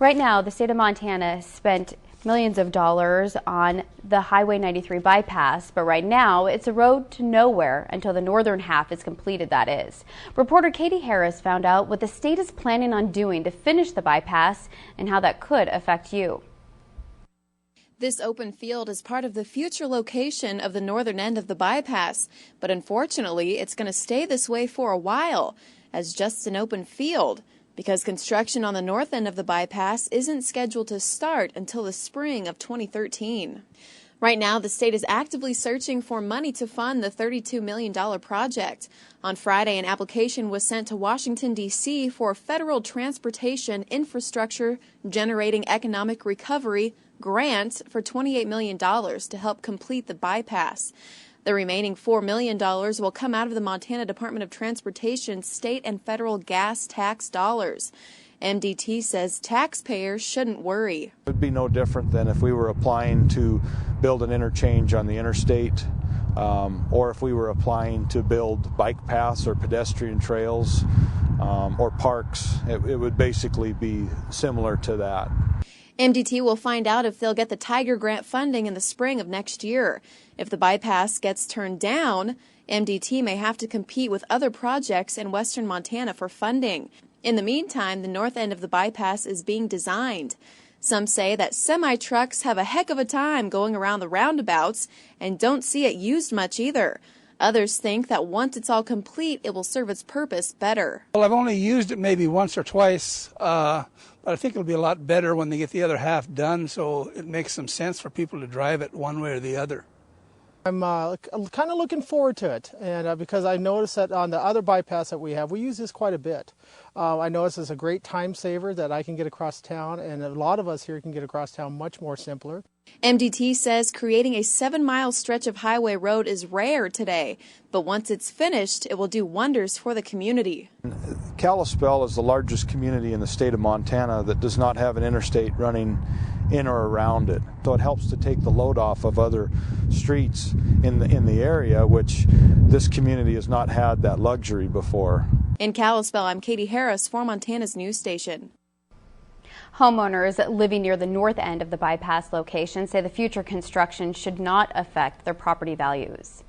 Right now, the state of Montana spent millions of dollars on the Highway 93 bypass, but right now it's a road to nowhere until the northern half is completed, that is. Reporter Katy Harris found out what the state is planning on doing to finish the bypass and how that could affect you. This open field is part of the future location of the northern end of the bypass, but unfortunately it's going to stay this way for a while as just an open field, because construction on the north end of the bypass isn't scheduled to start until the spring of 2013. Right now, the state is actively searching for money to fund the $32 million project. On Friday, an application was sent to Washington, D.C. for Federal Transportation Infrastructure Generating Economic Recovery grant for $28 million to help complete the bypass. The remaining $4 million will come out of the Montana Department of Transportation's state and federal gas tax dollars. MDT says taxpayers shouldn't worry. It would be no different than if we were applying to build an interchange on the interstate, or if we were applying to build bike paths or pedestrian trails or parks. It would basically be similar to that. MDT will find out if they'll get the Tiger Grant funding in the spring of next year. If the bypass gets turned down, MDT may have to compete with other projects in western Montana for funding. In the meantime, the north end of the bypass is being designed. Some say that semi-trucks have a heck of a time going around the roundabouts and don't see it used much either. Others think that once it's all complete, it will serve its purpose better. Well, I've only used it maybe once or twice, but I think it'll be a lot better when they get the other half done, so it makes some sense for people to drive it one way or the other. I'm kind of looking forward to it, and because I noticed that on the other bypass that we have, we use this quite a bit. I notice it's a great time saver that I can get across town, and a lot of us here can get across town much more simpler. MDT says creating a 7-mile stretch of highway road is rare today, but once it's finished, it will do wonders for the community. Kalispell is the largest community in the state of Montana that does not have an interstate running in or around it. So it helps to take the load off of other streets in the area, which this community has not had that luxury before. In Kalispell, I'm Katy Harris for Montana's news station. Homeowners living near the north end of the bypass location say the future construction should not affect their property values.